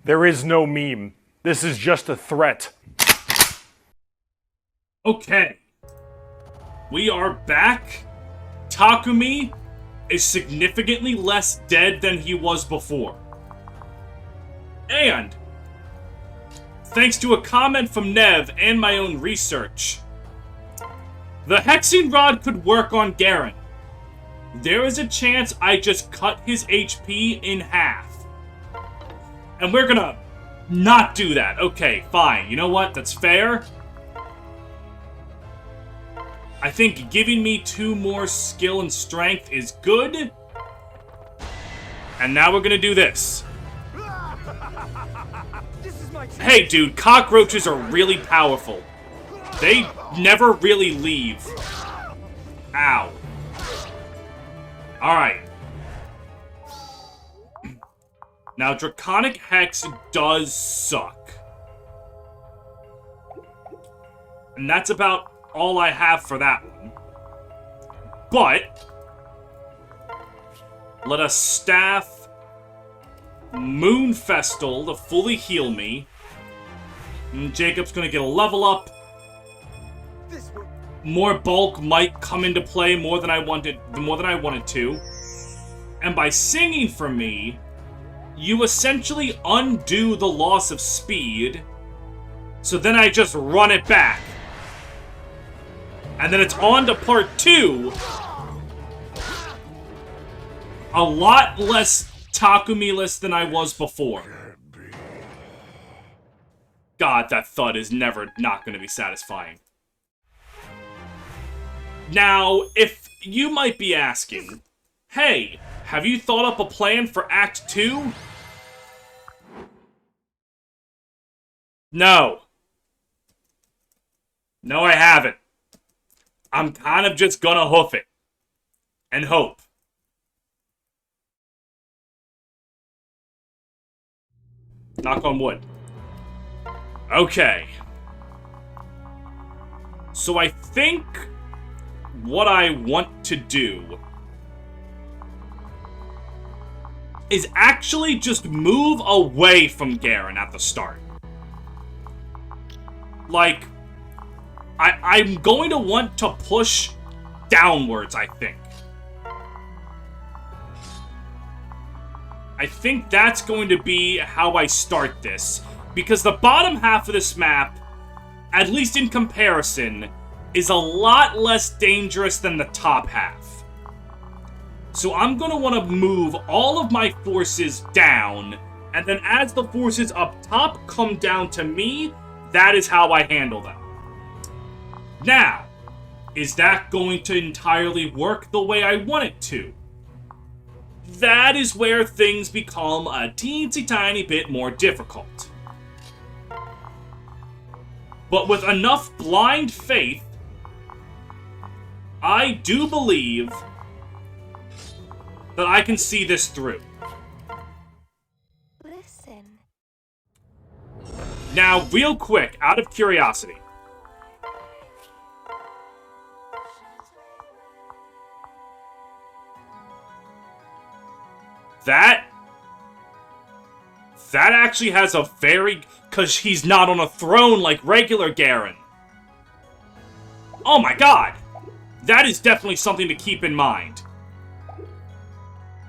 There is no meme. This is just a threat. Okay. We are back. Takumi is significantly less dead than he was before. And, thanks to a comment from Nev and my own research, the Hexing Rod could work on Garen. There is a chance I just cut his HP in half. And we're gonna not do that. Okay, fine. You know what? That's fair. I think giving me 2 more skill and strength is good. And now we're gonna do this. Hey, dude, cockroaches are really powerful. They never really leave. Ow. Alright. Now, Draconic Hex does suck. And that's about all I have for that one. But let us staff Moon Festal to fully heal me. And Jacob's gonna get a level up. More bulk might come into play more than I wanted to. And by singing for me, you essentially undo the loss of speed. So then I just run it back. And then it's on to part 2. A lot less Takumi-less than I was before. God, that thud is never not going to be satisfying. Now, if you might be asking, hey, have you thought up a plan for Act 2? No. No, I haven't. I'm kind of just gonna hoof it. And hope. Knock on wood. Okay. So I think what I want to do is actually just move away from Garen at the start. Like, I'm going to want to push downwards, I think. I think that's going to be how I start this. Because the bottom half of this map, at least in comparison, is a lot less dangerous than the top half. So I'm going to want to move all of my forces down, and then as the forces up top come down to me, that is how I handle them. Now, is that going to entirely work the way I want it to? That is where things become a teensy tiny bit more difficult. But with enough blind faith, I do believe that I can see this through. Listen. Now, real quick, out of curiosity. That actually has a very... Because he's not on a throne like regular Garen. Oh my god! That is definitely something to keep in mind.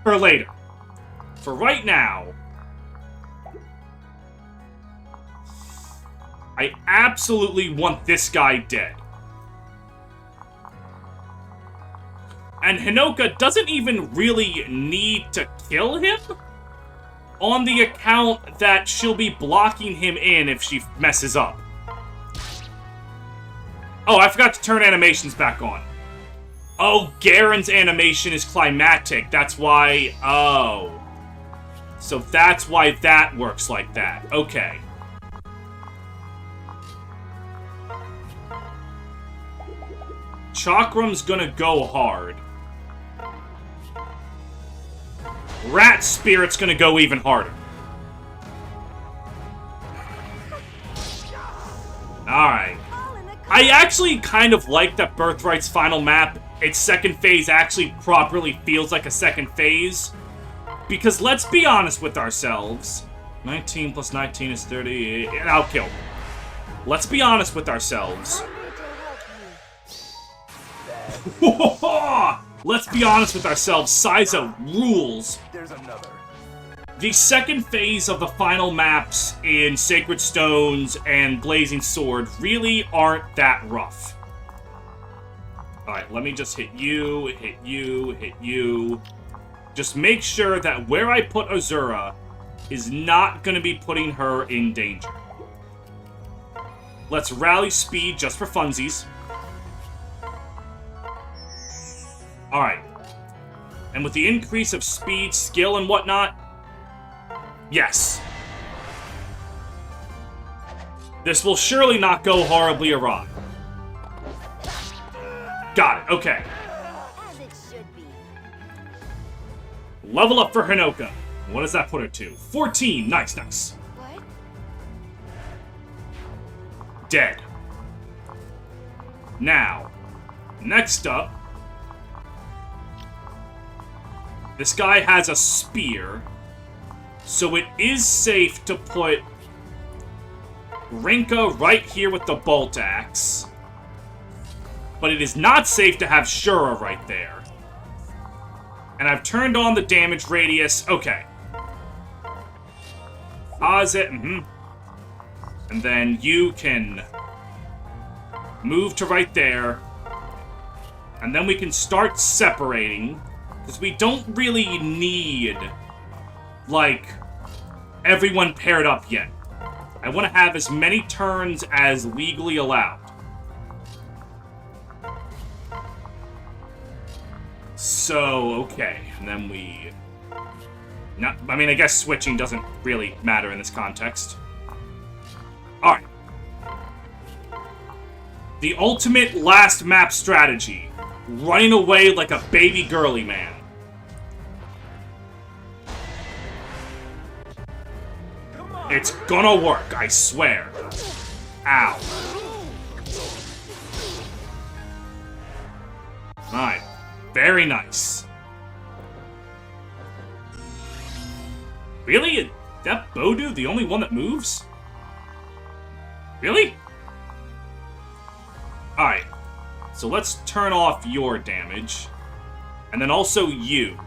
For later. For right now, I absolutely want this guy dead. And Hinoka doesn't even really need to kill him, on the account that she'll be blocking him in if she messes up. Oh, I forgot to turn animations back on. Oh, Garen's animation is climactic. That's why... Oh. So that's why that works like that. Okay. Chakram's gonna go hard. Rat Spirit's gonna go even harder. Alright. I actually kind of like that Birthright's final map, its second phase actually properly feels like a second phase. Because let's be honest with ourselves, 19 plus 19 is 30. And I'll kill. Let's be honest with ourselves. Let's be honest with ourselves. Saizo rules. There's another. The second phase of the final maps in Sacred Stones and Blazing Sword really aren't that rough. Alright, let me just hit you, hit you, hit you. Just make sure that where I put Azura is not going to be putting her in danger. Let's rally speed just for funsies. Alright. And with the increase of speed, skill, and whatnot, yes. This will surely not go horribly awry. Got it, okay. As it should be. Level up for Hinoka. What does that put her to? 14. Nice, nice. What? Dead. Now, next up, this guy has a spear, so it is safe to put Rinka right here with the bolt axe, but it is not safe to have Shura right there. And I've turned on the damage radius. Okay. Pause it. And then you can move to right there. And then we can start separating. Because we don't really need, like, everyone paired up yet. I want to have as many turns as legally allowed. So, okay. And then we... I mean, I guess switching doesn't really matter in this context. Alright. The ultimate last map strategy. Running away like a baby girly man. It's gonna work, I swear. Ow. Alright. Very nice. Really? Is that Bodu the only one that moves? Really? Alright. So let's turn off your damage. And then also you.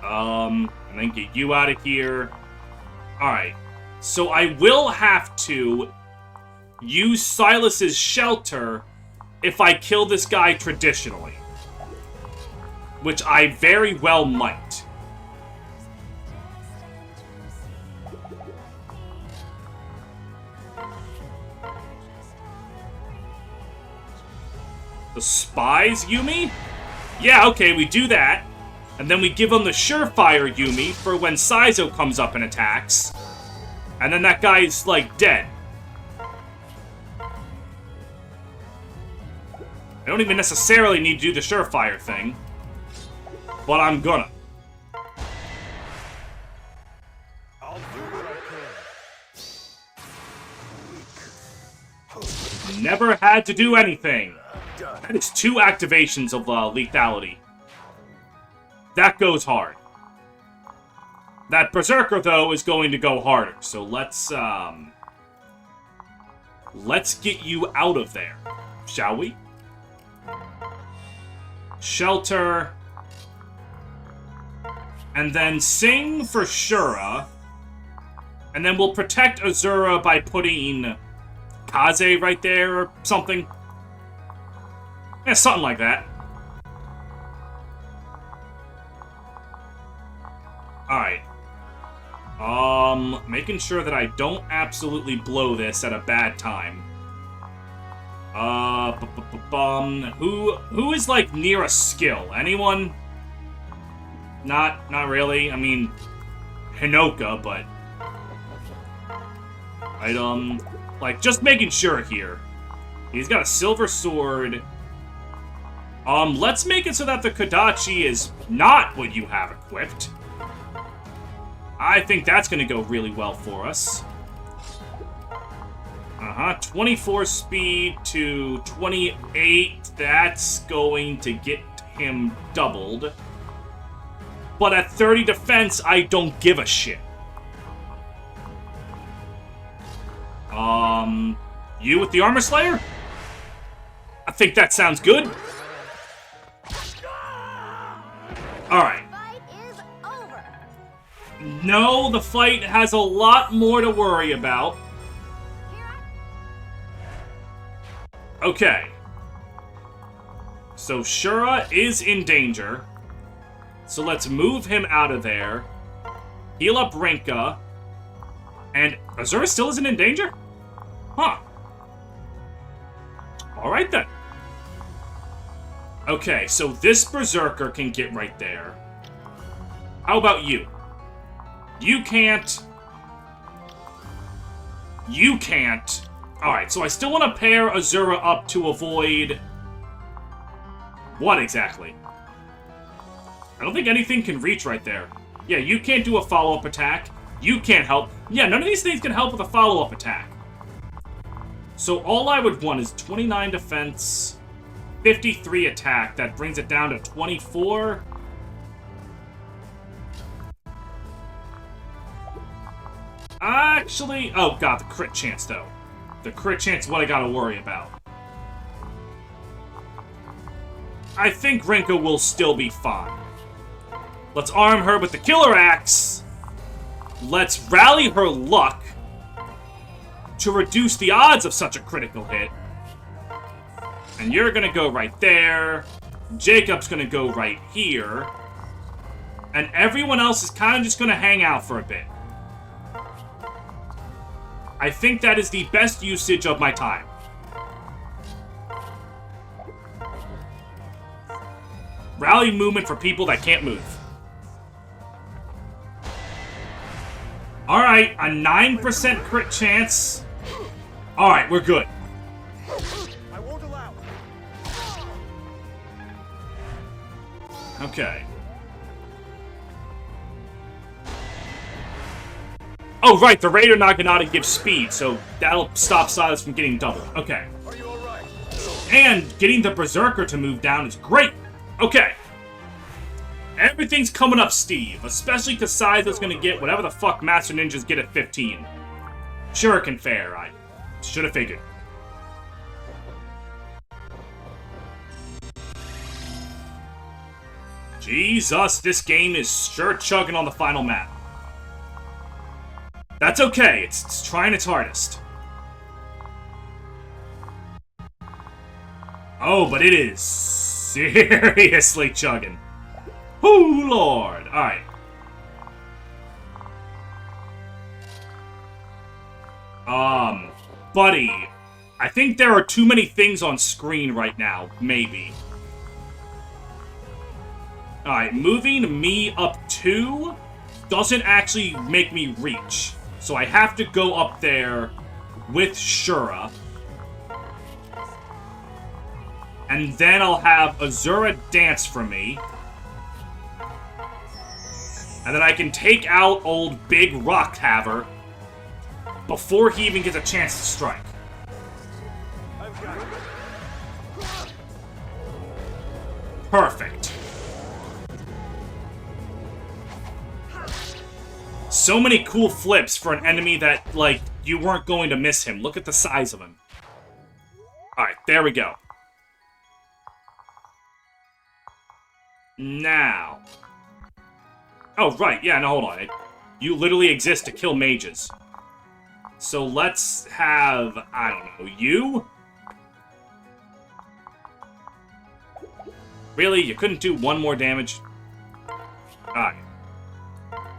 And then get you out of here. Alright. So I will have to use Silas's shelter if I kill this guy traditionally. Which I very well might. The spies, Yumi? Yeah, okay, we do that. And then we give him the Surefire Yumi for when Saizo comes up and attacks. And then that guy's, like, dead. I don't even necessarily need to do the Surefire thing. But I'm gonna. I'll do what I can. Never had to do anything. Done. That is 2 activations of lethality. That goes hard. That Berserker, though, is going to go harder. So let's get you out of there, shall we? Shelter. And then sing for Shura. And then we'll protect Azura by putting Kaze right there or something. Yeah, something like that. Alright. Making sure that I don't absolutely blow this at a bad time. Who is, like, near a skill? Anyone? Not really. I mean, Hinoka, but... like, just making sure here. He's got a silver sword. Let's make it so that the Kodachi is not what you have equipped. I think that's gonna go really well for us. 24 speed to 28. That's going to get him doubled. but at 30 defense, I don't give a shit. You with the Armor Slayer? I think that sounds good. Alright. Fight is over. No, the fight has a lot more to worry about. Okay. So Shura is in danger. So let's move him out of there. Heal up Rinka. And Azura still isn't in danger? Huh. Alright then. Okay, so this Berserker can get right there. How about you? You can't. You can't. Alright, so I still want to pair Azura up to avoid... What exactly? I don't think anything can reach right there. Yeah, you can't do a follow-up attack. You can't help. Yeah, none of these things can help with a follow-up attack. So all I would want is 29 defense, 53 attack. That brings it down to 24. Actually, oh god, the crit chance though. The crit chance is what I gotta worry about. I think Rinka will still be fine. Let's arm her with the Killer Axe. Let's rally her luck to reduce the odds of such a critical hit. And you're gonna go right there. Jacob's gonna go right here. And everyone else is kind of just gonna hang out for a bit. I think that is the best usage of my time. Rally movement for people that can't move. Alright, a 9% crit chance. Alright, we're good. I won't allow. Okay. Oh, right, the Raider Naginata gives speed, so that'll stop Silas from getting doubled. Okay. Are you alright? And getting the Berserker to move down is great. Okay. Everything's coming up, Steve. Especially because Silas's gonna get whatever the fuck Master Ninjas get at 15. Shuriken fair, I should have figured. Jesus, this game is sure chugging on the final map. That's okay, it's trying its hardest. Oh, but it is seriously chugging. Oh, Lord. Alright. Buddy. I think there are too many things on screen right now. Maybe. Alright, moving me up 2 doesn't actually make me reach. So I have to go up there with Shura. And then I'll have Azura dance for me. And then I can take out old Big Rock Haver before he even gets a chance to strike. I've got it. Perfect. So many cool flips for an enemy that, like, you weren't going to miss him. Look at the size of him. Alright, there we go. Now. Oh, right, yeah, no, hold on. You literally exist to kill mages. So let's have, I don't know, you? Really? You couldn't do one more damage? Alright.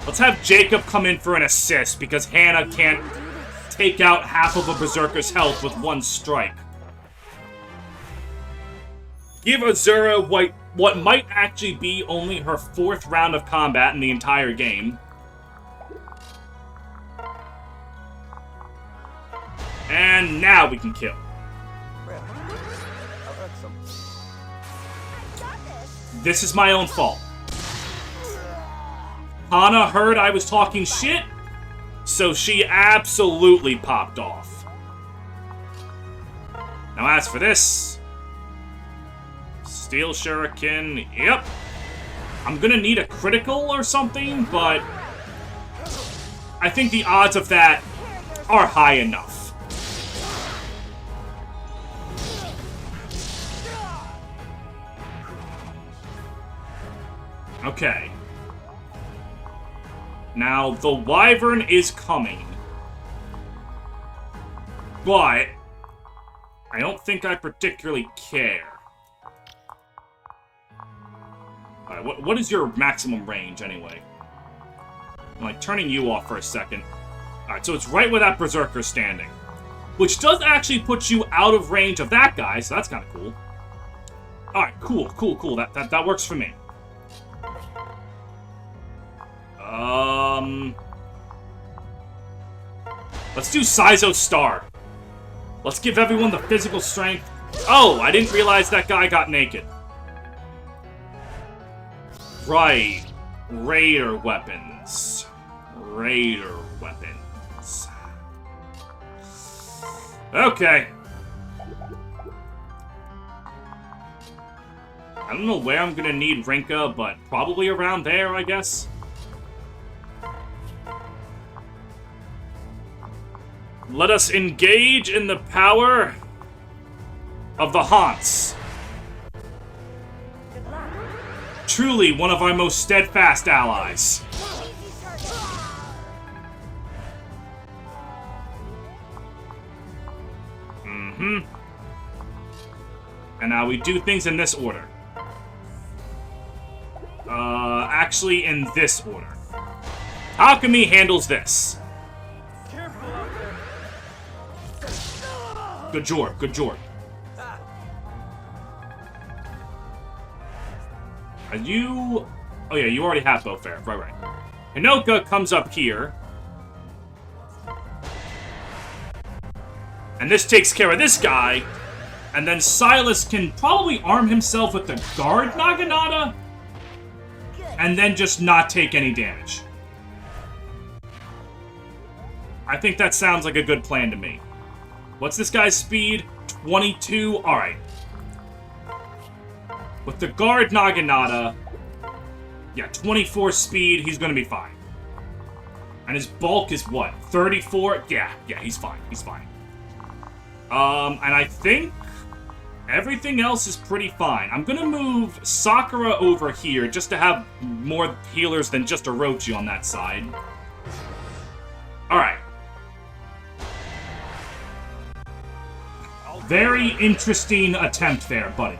Let's have Jacob come in for an assist, because Hannah can't take out half of a Berserker's health with one strike. Give Azura what might actually be only her 4th round of combat in the entire game. And now we can kill. Man, I've had some. This is my own fault. Hana heard I was talking shit, so she absolutely popped off. Now as for this... Steel Shuriken, yep. I'm gonna need a critical or something, but I think the odds of that are high enough. Okay. Now, the Wyvern is coming. But I don't think I particularly care. Alright, what is your maximum range, anyway? I'm, like, turning you off for a second. Alright, so it's right where that Berserker's standing. Which does actually put you out of range of that guy, so that's kind of cool. Alright, cool. That works for me. Let's do Saizo Star. Let's give everyone the physical strength. Oh, I didn't realize that guy got naked. Right. Raider weapons. Raider weapons. Okay. I don't know where I'm gonna need Rinka, but probably around there, I guess. Let us engage in the power of the Haunts. Truly one of our most steadfast allies. And now we do things in this order. Actually in this order. Alchemy handles this. Good job, good job. Are you... Oh yeah, you already have both fair. Right. Hinoka comes up here. And this takes care of this guy. And then Silas can probably arm himself with the guard Naginata. And then just not take any damage. I think that sounds like a good plan to me. What's this guy's speed? 22? Alright. With the guard Naginata, yeah, 24 speed, he's gonna be fine. And his bulk is what? 34? Yeah, he's fine. And I think everything else is pretty fine. I'm gonna move Sakura over here just to have more healers than just Orochi on that side. Alright. Very interesting attempt there, buddy.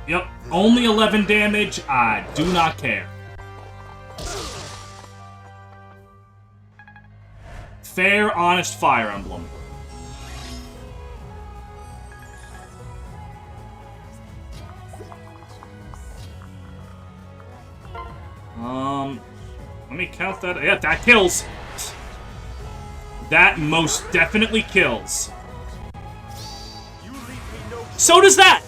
Yep, only 11 damage. I do not care. Fair, honest Fire Emblem. Let me count that. Yeah, that kills. That most definitely kills. So does that!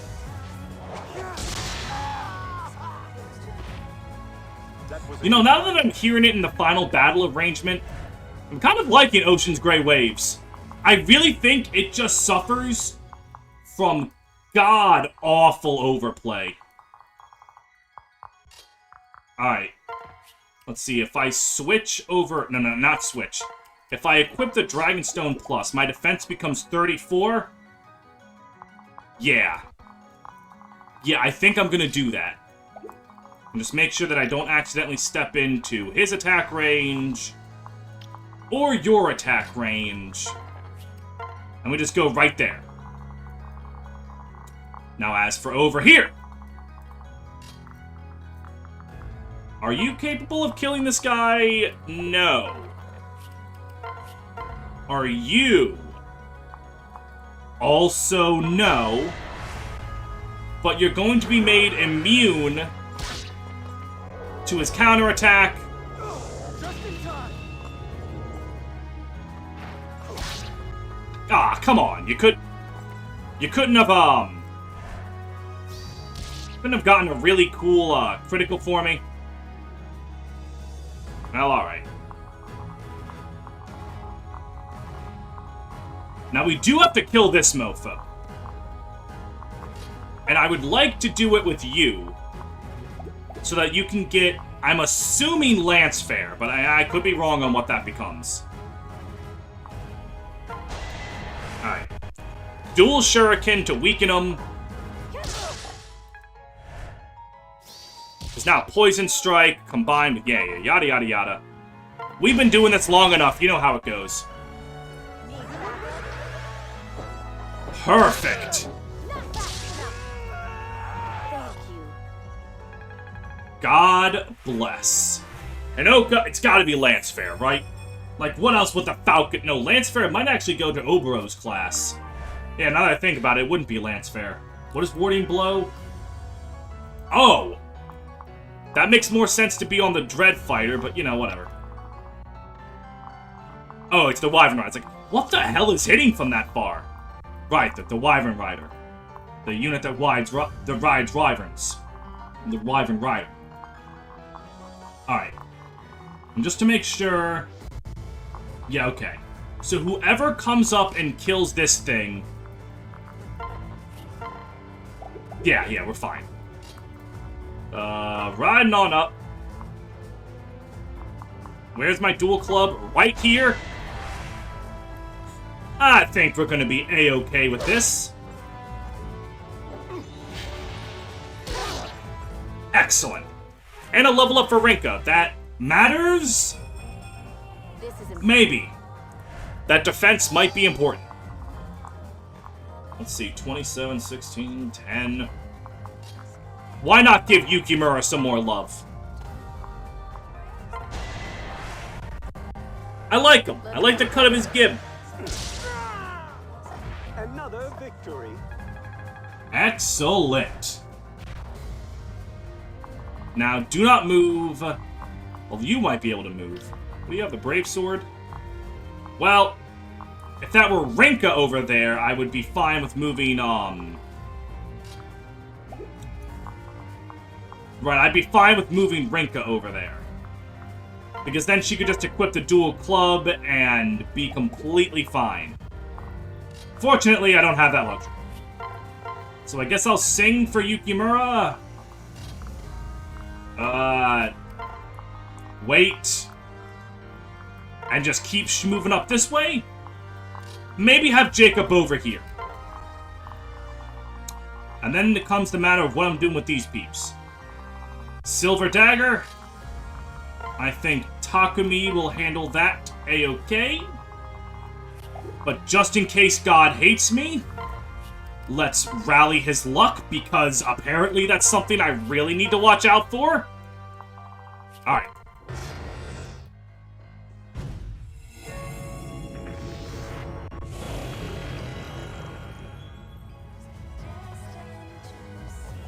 You know, now that I'm hearing it in the final battle arrangement, I'm kind of liking Ocean's Grey Waves. I really think it just suffers from god-awful overplay. Alright. Let's see, if I switch over... No, not switch. If I equip the Dragonstone Plus, my defense becomes 34? Yeah. Yeah, I think I'm gonna do that. And just make sure that I don't accidentally step into his attack range or your attack range. And we just go right there. Now as for over here. Are you capable of killing this guy? No. Are you? Also no. But you're going to be made immune to his counterattack. Ah, come on. You couldn't have gotten a really cool critical for me. Well, alright. Now we do have to kill this mofo. And I would like to do it with you. So that you can get, I'm assuming Lance Fair, but I could be wrong on what that becomes. Alright. Dual Shuriken to weaken him. There's now Poison Strike combined with, yeah, yada yada yada. We've been doing this long enough, you know how it goes. Perfect! God bless. And it's gotta be Lance Fair, right? Like, what else would the Falcon... No, Lance Fair might actually go to Oberon's class. Yeah, now that I think about it, it wouldn't be Lance Fair. What is Warding Blow? Oh! That makes more sense to be on the Dread Fighter, but, you know, whatever. Oh, it's the Wyvern Rider. It's like, what the hell is hitting from that far? Right, the Wyvern Rider. The unit that rides Wyverns. The Wyvern Rider. Alright. And just to make sure... Yeah, okay. So whoever comes up and kills this thing... Yeah, we're fine. Riding on up. Where's my dual club? Right here? I think we're gonna be A-okay with this. Excellent. And a level up for Rinka. That matters? Maybe. That defense might be important. Let's see, 27, 16, 10. Why not give Yukimura some more love? I like him. I like the cut of his gib. Another victory. Excellent. Now, do not move. Well, you might be able to move. Do you have the Brave Sword? Well, if that were Rinka over there, I would be fine with moving, Right, I'd be fine with moving Rinka over there. Because then she could just equip the dual club and be completely fine. Fortunately, I don't have that luxury. So I guess I'll sing for Yukimura. Wait. And just keep moving up this way? Maybe have Jacob over here. And then it comes the matter of what I'm doing with these peeps. Silver Dagger. I think Takumi will handle that A-okay. But just in case God hates me, let's rally his luck, because apparently that's something I really need to watch out for. Alright.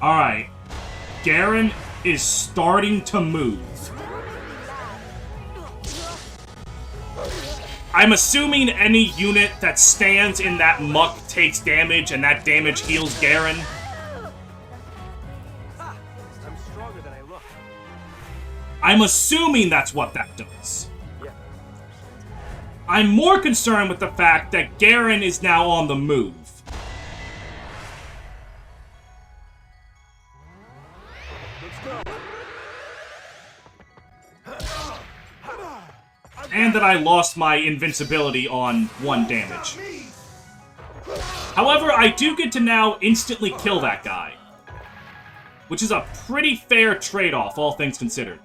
Alright. Garen is starting to move. I'm assuming any unit that stands in that muck takes damage, and that damage heals Garen. I'm stronger than I look. I'm assuming that's what that does. Yeah. I'm more concerned with the fact that Garen is now on the move. And that I lost my invincibility on 1 damage. However, I do get to now instantly kill that guy. Which is a pretty fair trade-off, all things considered.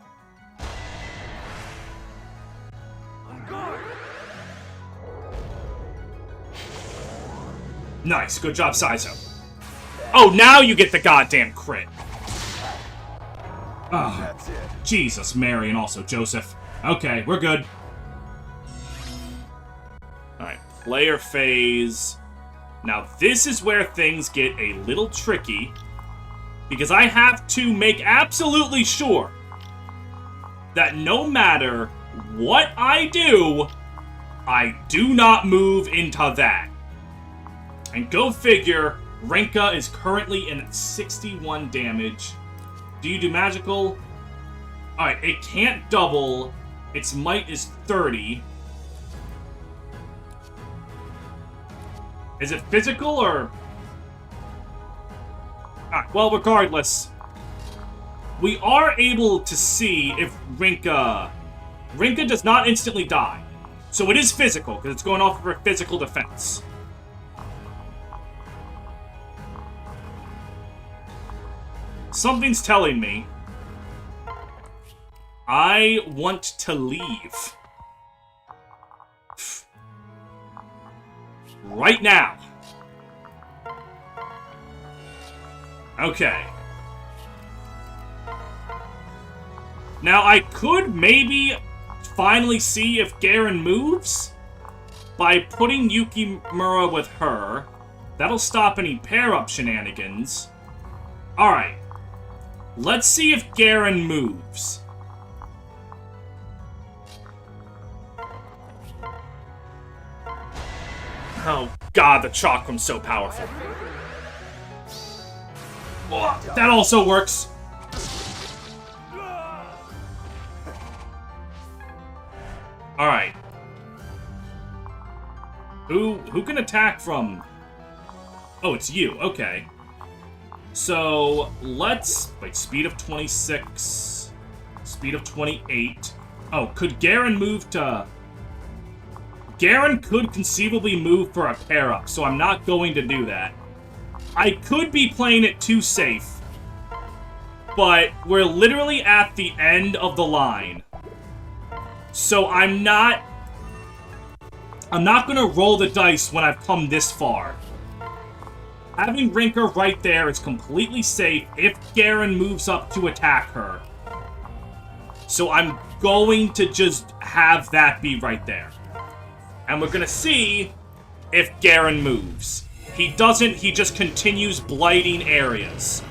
Nice, good job, Saizo. Oh, now you get the goddamn crit. Oh, Jesus, Mary, and also Joseph. Okay, we're good. Alright, player phase. Now, this is where things get a little tricky, because I have to make absolutely sure that no matter what I do not move into that. And go figure, Rinka is currently in 61 damage. Do you do magical? Alright, it can't double. Its might is 30. Is it physical or... Alright, well, regardless, we are able to see if Rinka does not instantly die. So it is physical, because it's going off of her physical defense. Something's telling me I want to leave. Right now. Okay. Now, I could maybe finally see if Garen moves by putting Yukimura with her. That'll stop any pair-up shenanigans. Alright. Let's see if Garen moves. Oh god, the Chakram's so powerful. Oh, that also works. Alright. Who can attack from... Oh, it's you. Okay. So, let's... Wait, speed of 26. Speed of 28. Oh, could Garen move to... Garen could conceivably move for a pair-up, so I'm not going to do that. I could be playing it too safe, but we're literally at the end of the line. So I'm not gonna roll the dice when I've come this far. Having Rinka right there is completely safe if Garen moves up to attack her. So I'm going to just have that be right there. And we're gonna see if Garen moves. He doesn't, he just continues blighting areas.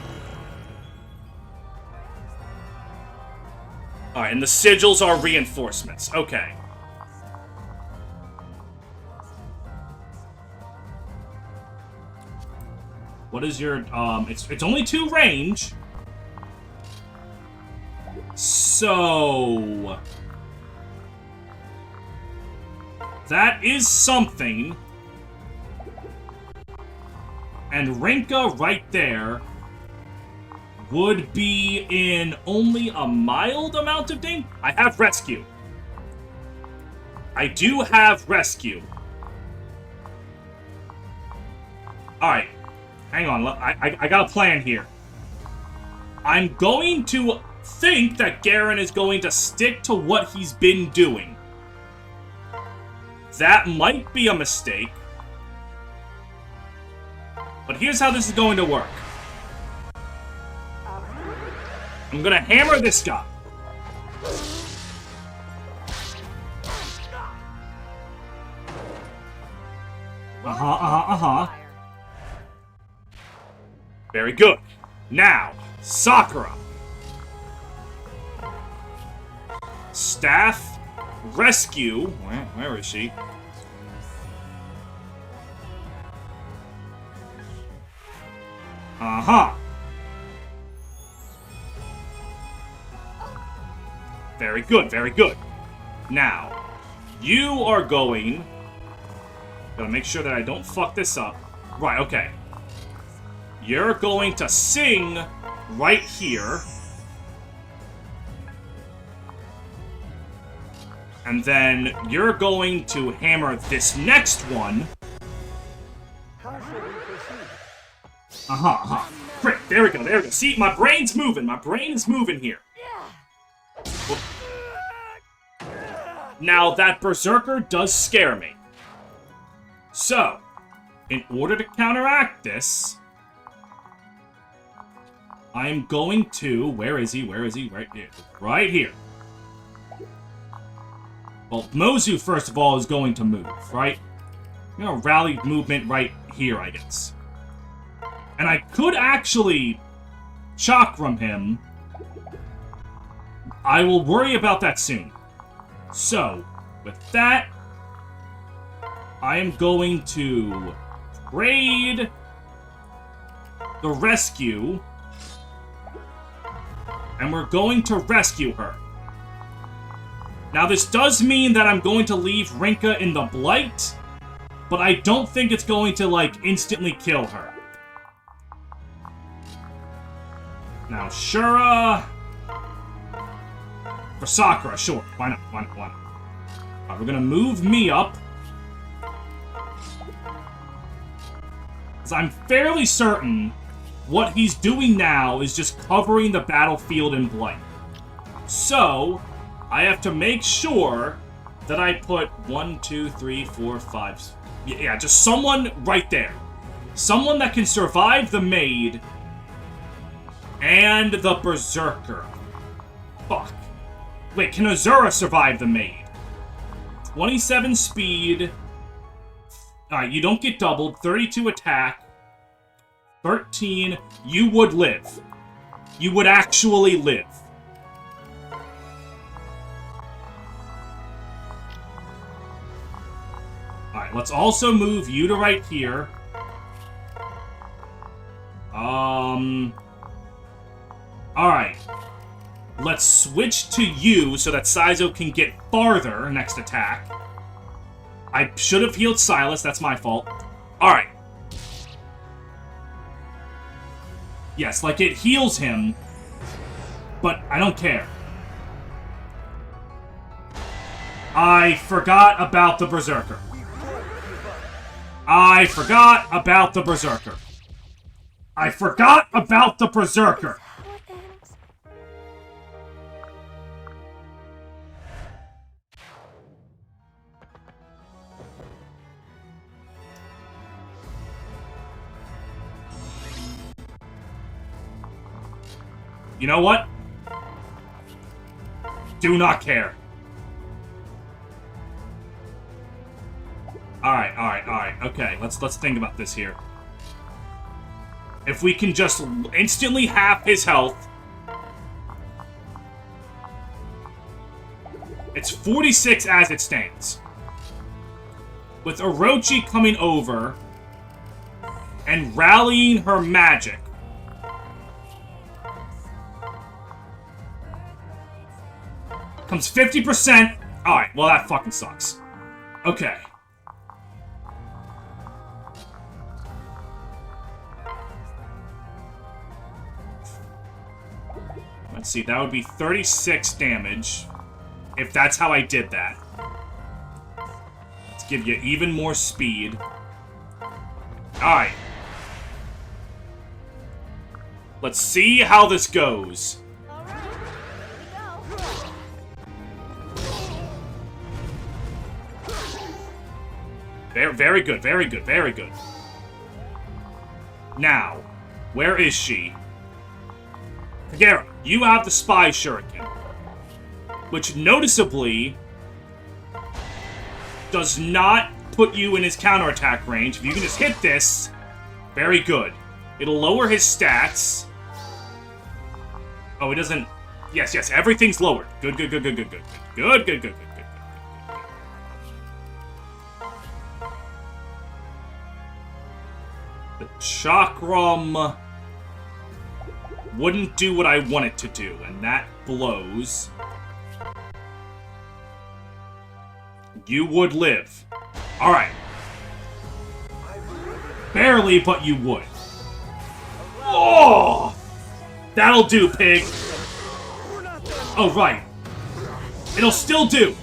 Alright, and the sigils are reinforcements. Okay. What is your, it's only 2 range. So... that is something. And Rinka right there would be in only a mild amount of danger. I have rescue. I do have rescue. Alright. Hang on. I got a plan here. I'm going to think that Garen is going to stick to what he's been doing. That might be a mistake. But here's how this is going to work. I'm gonna hammer this guy. Very good. Now, Sakura. Staff. Rescue. Where is she? Very good, very good. Now, you are going... Gotta make sure that I don't fuck this up. Right, okay. You're going to sing right here. And then you're going to hammer this next one. How should we proceed? Great, there we go, there we go. See, my brain's moving. My brain is moving here. Now, that Berserker does scare me. So, in order to counteract this, I'm going to... Where is he? Where is he? Right here. Right here. Well, Mozu, first of all, is going to move, right? You know, rally movement right here, I guess. And I could actually chakram him. I will worry about that soon. So, with that, I am going to raid the rescue. And we're going to rescue her. Now, this does mean that I'm going to leave Rinka in the Blight, but I don't think it's going to, like, instantly kill her. Now, Shura... For Sakura, sure. Why not? Alright, we're gonna move me up. Because I'm fairly certain what he's doing now is just covering the battlefield in blank. So, I have to make sure that I put 1, 2, 3, 4, 5... Yeah, just someone right there. Someone that can survive the Maid and the Berserker. Fuck. Wait, can Azura survive the Maid? 27 speed. Alright, you don't get doubled. 32 attack. 13. You would live. You would actually live. Alright, let's also move you to right here. Alright. Let's switch to you so that Saizo can get farther next attack. I should have healed Silas, that's my fault. Alright. Yes, like it heals him, but I don't care. I forgot about the Berserker. I forgot about the Berserker. I forgot about the Berserker. You know what? Do not care. Alright. Okay, let's think about this here. If we can just instantly half his health. It's 46 as it stands. With Orochi coming over and rallying her magic. Comes 50%. Alright, well that fucking sucks. Okay. Let's see, that would be 36 damage. If that's how I did that. Let's give you even more speed. Alright. Let's see how this goes. Very good, very good, very good. Now, where is she? Garen, you have the Spy Shuriken. Which noticeably does not put you in his counterattack range. If you can just hit this, very good. It'll lower his stats. Oh, it doesn't... Yes, everything's lowered. Good. Good. The Chakram wouldn't do what I want it to do, and that blows. You would live. Alright. Barely, but you would. Oh! That'll do, pig. Oh, right. It'll still do.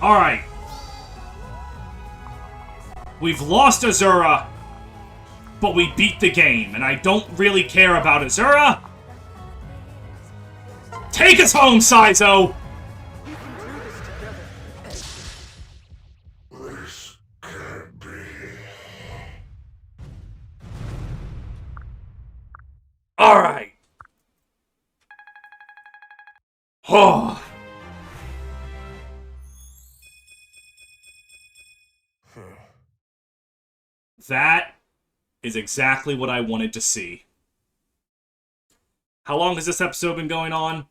Alright. We've lost Azura, but we beat the game, and I don't really care about Azura. Take us home, Saizo! This can't be. Alright. Oh. That is exactly what I wanted to see. How long has this episode been going on?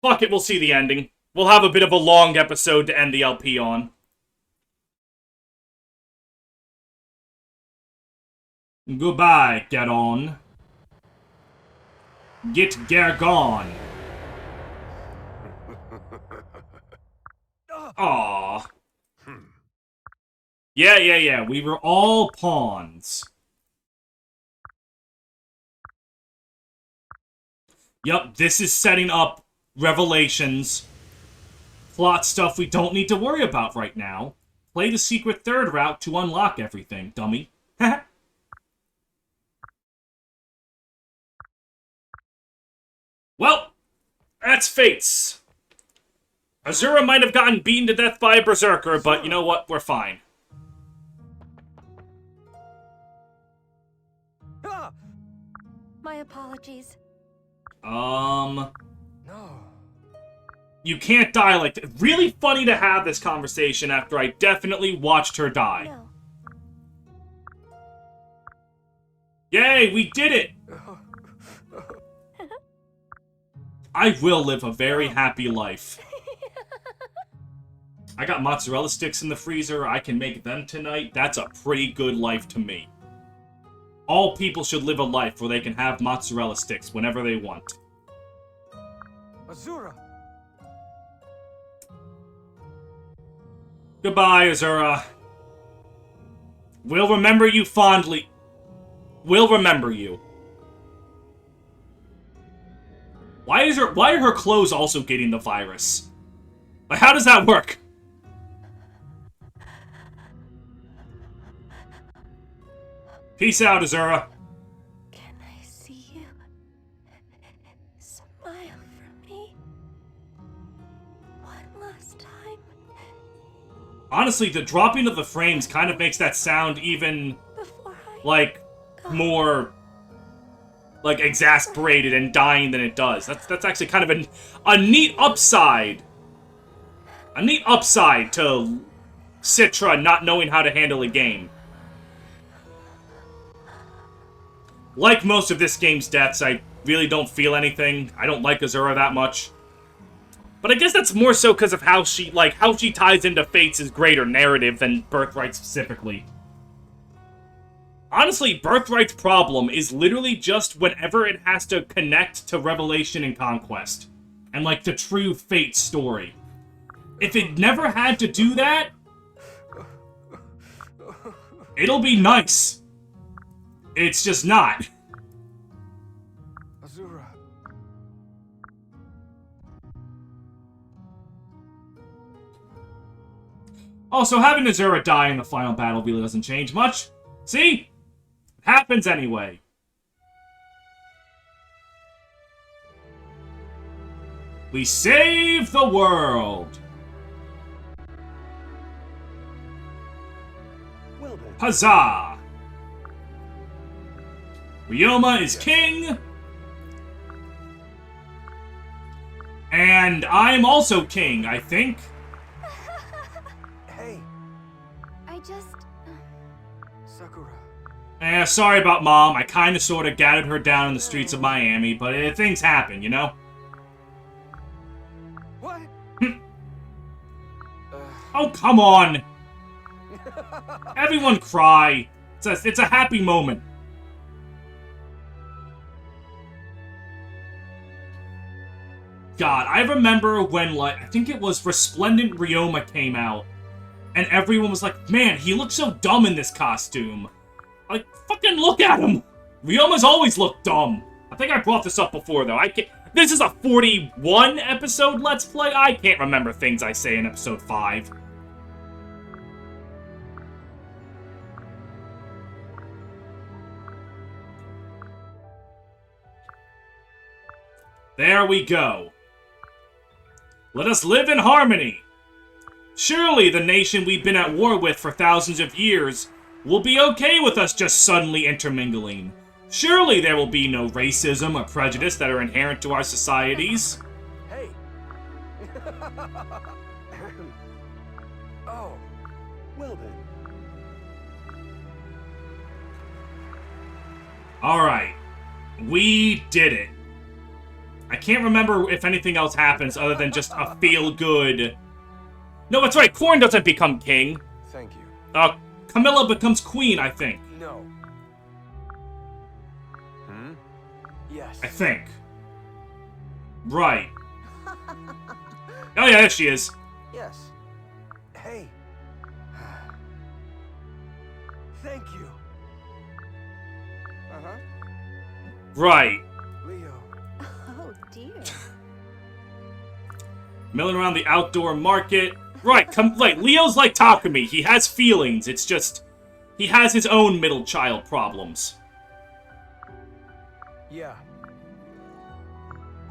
Fuck it, we'll see the ending. We'll have a bit of a long episode to end the LP on. Goodbye, get on. Get Gargon. Aww. Yeah. We were all pawns. Yup, this is setting up revelations. Plot stuff we don't need to worry about right now. Play the secret third route to unlock everything, dummy. Well, that's Fates. Azura might have gotten beaten to death by a berserker, but you know what? We're fine. My apologies. No. You can't die like that. Really funny to have this conversation after I definitely watched her die. No. Yay, we did it! I will live a very happy life. I got mozzarella sticks in the freezer. I can make them tonight. That's a pretty good life to me. All people should live a life where they can have mozzarella sticks whenever they want. Azura. Goodbye, Azura. We'll remember you fondly. We'll remember you. Why are her clothes also getting the virus? Like, how does that work? Peace out, Azura. Can I see you? Smile for me. One last time. Honestly, the dropping of the frames kind of makes that sound even, Before I... like, more, like, exasperated and dying than it does. That's actually kind of a neat upside. A neat upside to Citra not knowing how to handle a game. Like most of this game's deaths, I really don't feel anything. I don't like Azura that much. But I guess that's more so because of how she ties into Fates' greater narrative than Birthright specifically. Honestly, Birthright's problem is literally just whenever it has to connect to Revelation and Conquest. And, like, the true Fate story. If it never had to do that, it'll be nice. It's just not. Azura. Also, having Azura die in the final battle really doesn't change much. See? It happens anyway. We save the world! Well then. Huzzah! Ryoma is king! And I'm also king, I think. Hey, I just... Sakura. Sorry about Mom. I kinda sorta gathered her down in the streets of Miami, but things happen, you know? What? Oh, come on! Everyone cry. It's a happy moment. God, I remember when, like, I think it was Resplendent Ryoma came out, and everyone was like, man, he looks so dumb in this costume. Like, fucking look at him! Ryoma's always looked dumb. I think I brought this up before, though. This is a 41 episode Let's Play. I can't remember things I say in episode 5. There we go. Let us live in harmony. Surely the nation we've been at war with for thousands of years will be okay with us just suddenly intermingling. Surely there will be no racism or prejudice that are inherent to our societies. Hey. Oh. Well then. Alright. We did it. I can't remember if anything else happens other than just a feel-good... No, that's right, Corn doesn't become king. Thank you. Camilla becomes queen, I think. No. Yes. I think. Right. Oh yeah, there she is. Yes. Hey. Thank you. Uh-huh. Right. Leo. Oh, Milling around the outdoor market. Right, Leo's like Takumi. He has feelings. It's just... he has his own middle child problems. Yeah.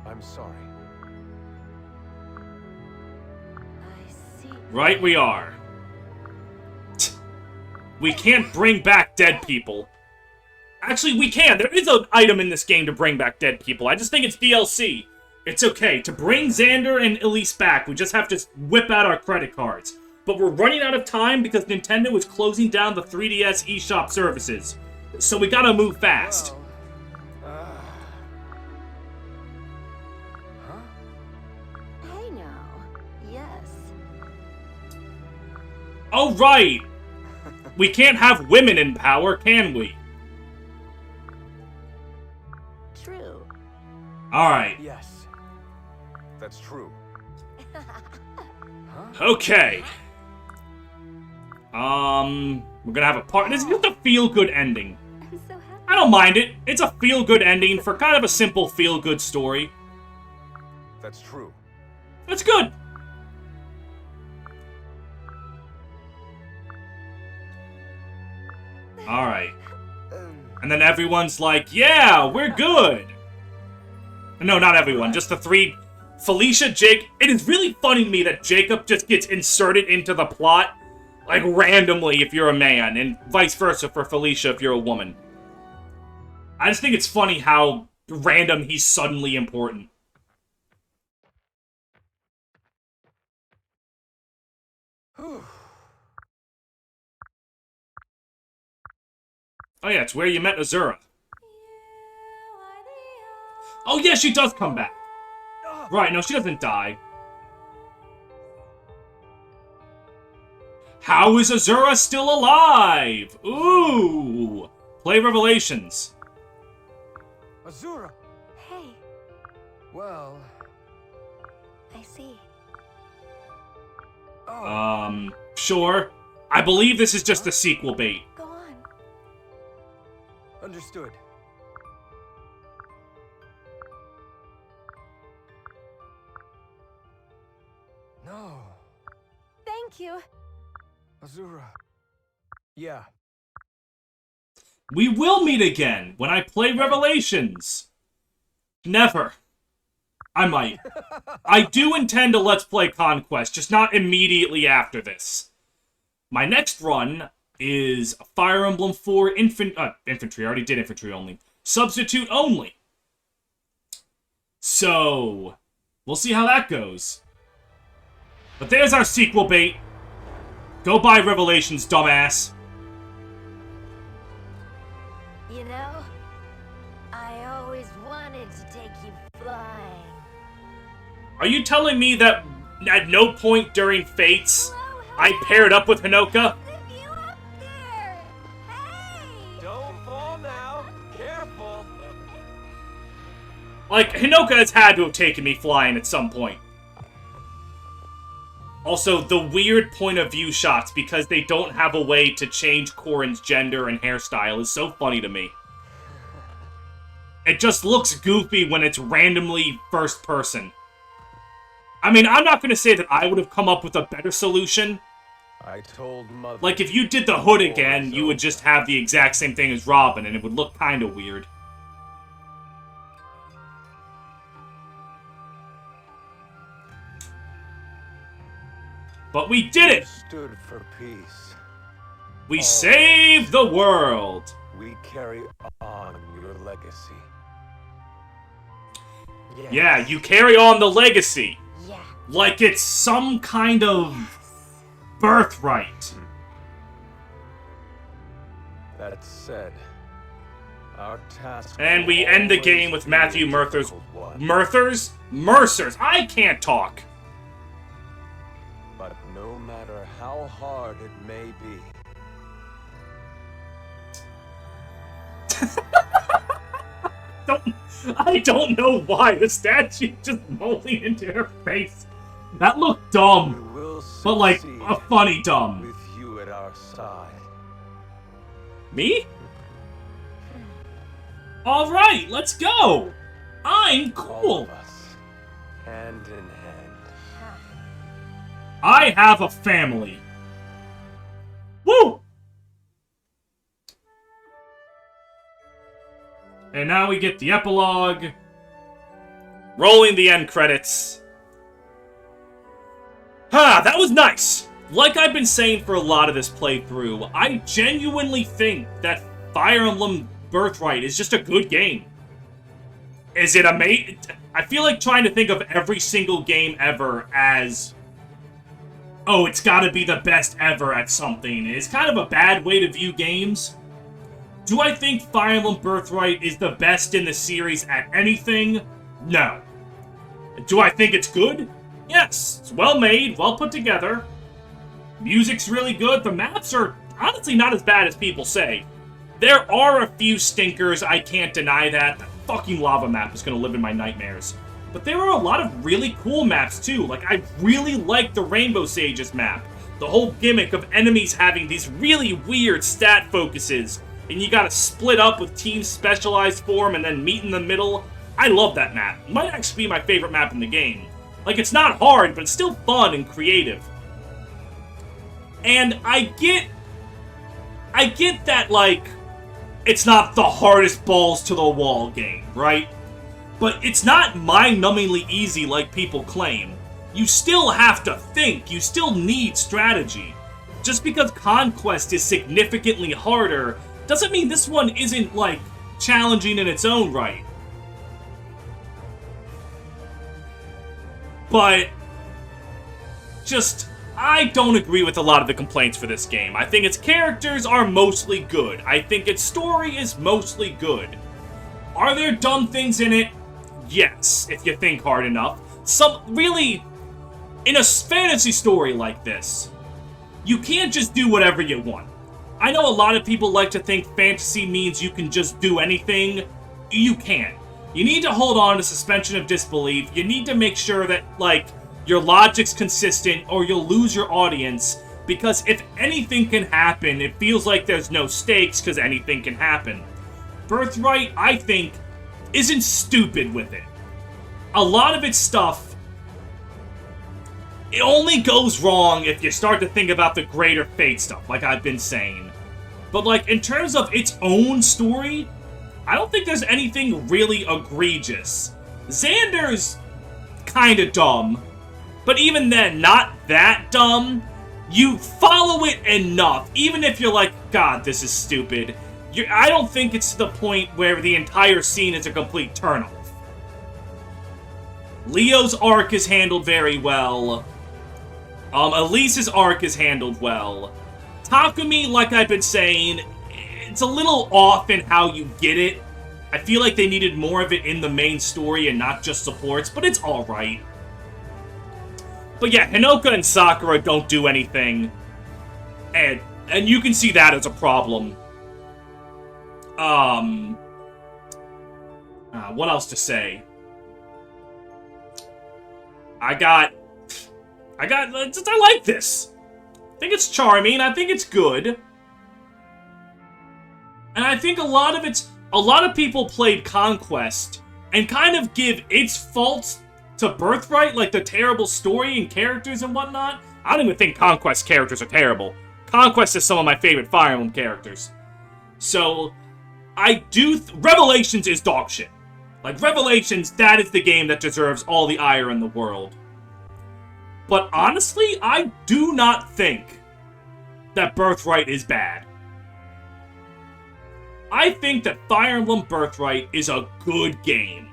I'm sorry. I see. Right we are. We can't bring back dead people. Actually, we can. There is an item in this game to bring back dead people. I just think it's DLC. It's okay. To bring Xander and Elise back, we just have to whip out our credit cards. But we're running out of time because Nintendo is closing down the 3DS eShop services. So we gotta move fast. Well, Hey now. Yes. Oh, right! We can't have women in power, can we? True. Alright. yes. That's true. Okay. We're gonna have a part. This is just a feel-good ending. I'm so happy. I don't mind it. It's a feel-good ending for kind of a simple feel-good story. That's true. That's good. Alright. And then everyone's like, yeah, we're good. No, not everyone. Just the three. Felicia, Jake. It is really funny to me that Jacob just gets inserted into the plot, like, randomly if you're a man, and vice versa for Felicia if you're a woman. I just think it's funny how random he's suddenly important. Oh yeah, it's where you met Azura. Oh yeah, she does come back. Right, no, she doesn't die. How is Azura still alive? Ooh! Play Revelations. Azura! Hey, Well... I see. Sure. I believe this is just the sequel bait. Go on. Understood. No. Thank you. Azura. Yeah. We will meet again when I play Revelations. Never. I might. I do intend to Let's Play Conquest, just not immediately after this. My next run is Fire Emblem 4 Infantry. I already did Infantry only. Substitute only. So, we'll see how that goes. But there's our sequel bait. Go buy Revelations, dumbass. You know, I always wanted to take you flying. Are you telling me that at no point during Fates I paired up with Hinoka? Lift you up there. Hey! Don't fall now. Careful. Like, Hinoka has had to have taken me flying at some point. Also, the weird point of view shots, because they don't have a way to change Corrin's gender and hairstyle, is so funny to me. It just looks goofy when it's randomly first person. I mean, I'm not going to say that I would have come up with a better solution. I told Mother... Like, if you did the hood again, you would just have the exact same thing as Robin, and it would look kind of weird. But we did it! Stood for peace. We saved the world! We carry on your legacy. Yeah, you carry on the legacy. Yeah. Like it's some kind of birthright. That said, our task... And we will end the always game with be Matthew a Mercer's... difficult one. Mercer's? I can't talk. But no matter how hard it may be... I don't know why the statue just molding into her face. That looked dumb. we will But like, succeed a funny dumb. with you at our side. Me? Alright, let's go! I'm All cool! of us, hand in hand. I have a family. Woo! And now we get the epilogue. Rolling the end credits. That was nice! Like I've been saying for a lot of this playthrough, I genuinely think that Fire Emblem Birthright is just a good game. Is it amazing? I feel like trying to think of every single game ever as, oh, it's gotta be the best ever at something. It's kind of a bad way to view games. Do I think Fire Emblem Birthright is the best in the series at anything? No. Do I think it's good? Yes. It's well made, well put together. Music's really good. The maps are honestly not as bad as people say. There are a few stinkers, I can't deny that. That fucking lava map is gonna live in my nightmares. But there are a lot of really cool maps too. Like, I really like the Rainbow Sages map. The whole gimmick of enemies having these really weird stat focuses, and you gotta split up with teams specialized for them and then meet in the middle. I love that map. It might actually be my favorite map in the game. Like, it's not hard, but it's still fun and creative. And I get that, like, it's not the hardest balls-to-the-wall game, right? But it's not mind-numbingly easy like people claim. You still have to think. You still need strategy. Just because Conquest is significantly harder doesn't mean this one isn't, like, challenging in its own right. But just, I don't agree with a lot of the complaints for this game. I think its characters are mostly good. I think its story is mostly good. Are there dumb things in it? Yes, if you think hard enough. Really, in a fantasy story like this, you can't just do whatever you want. I know a lot of people like to think fantasy means you can just do anything. You can't. You need to hold on to suspension of disbelief. You need to make sure that, like, your logic's consistent or you'll lose your audience, because if anything can happen, it feels like there's no stakes because anything can happen. Birthright, I think, isn't stupid with it. A lot of its stuff, it only goes wrong if you start to think about the greater fate stuff, like I've been saying. But, like, in terms of its own story, I don't think there's anything really egregious. Xander's kinda dumb, but even then, not that dumb. You follow it enough, even if you're like, God, this is stupid. I don't think it's to the point where the entire scene is a complete turnoff. Leo's arc is handled very well. Elise's arc is handled well. Takumi, like I've been saying, it's a little off in how you get it. I feel like they needed more of it in the main story and not just supports, but it's alright. But yeah, Hinoka and Sakura don't do anything. And you can see that as a problem. What else to say? I like this. I think it's charming. I think it's good. And I think a lot of people played Conquest and kind of give its faults to Birthright, like the terrible story and characters and whatnot. I don't even think Conquest characters are terrible. Conquest is some of my favorite Fire Emblem characters. So, Revelations is dog shit. Like, Revelations, that is the game that deserves all the ire in the world. But honestly, I do not think that Birthright is bad. I think that Fire Emblem Birthright is a good game.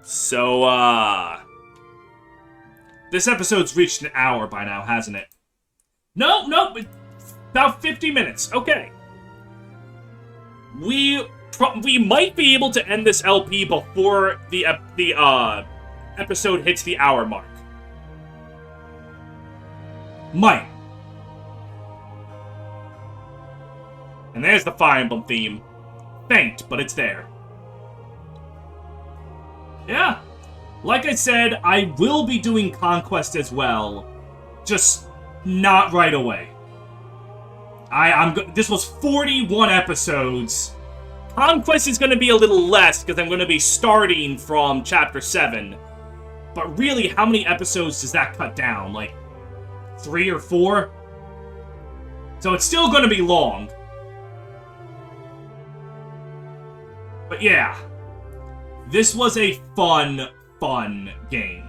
So, this episode's reached an hour by now, hasn't it? No, about 50 minutes. Okay. We might be able to end this LP before the episode hits the hour mark. Might. And there's the Fire Emblem theme. Faint, but it's there. Yeah. Like I said, I will be doing Conquest as well. Just not right away. This was 41 episodes. Conquest is going to be a little less, because I'm going to be starting from Chapter 7. But really, how many episodes does that cut down? Like, 3 or 4? So it's still going to be long. But yeah. This was a fun game.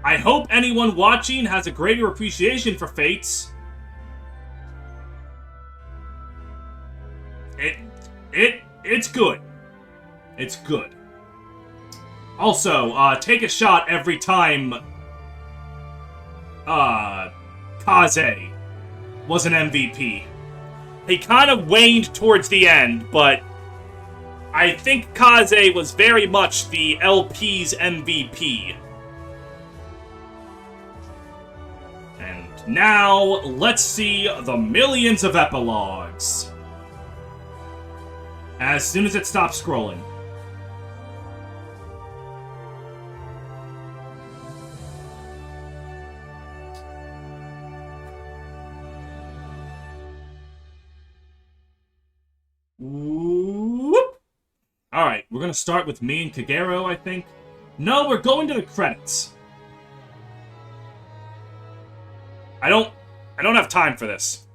I hope anyone watching has a greater appreciation for Fates. It's good. It's good. Also, take a shot every time Kaze was an MVP. He kind of waned towards the end, but I think Kaze was very much the LP's MVP. And now, let's see the millions of epilogues. As soon as it stops scrolling. Whoop. Alright, we're gonna start with me and Kagero, I think. No, we're going to the credits. I don't have time for this.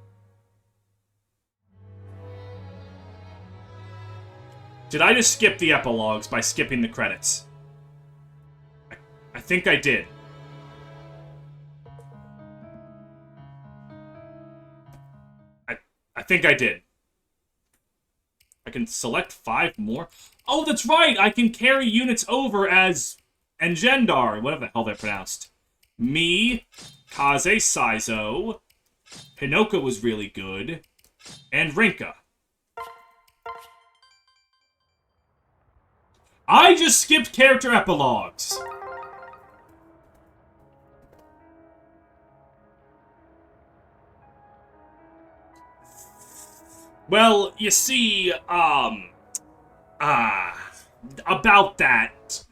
Did I just skip the epilogues by skipping the credits? I think I did. I think I did. I can select 5 more. Oh, that's right! I can carry units over as Engendar, whatever the hell they're pronounced. Me, Kaze Saizo, Hinoka was really good, and Rinka. I just skipped character epilogues. Well, you see, about that,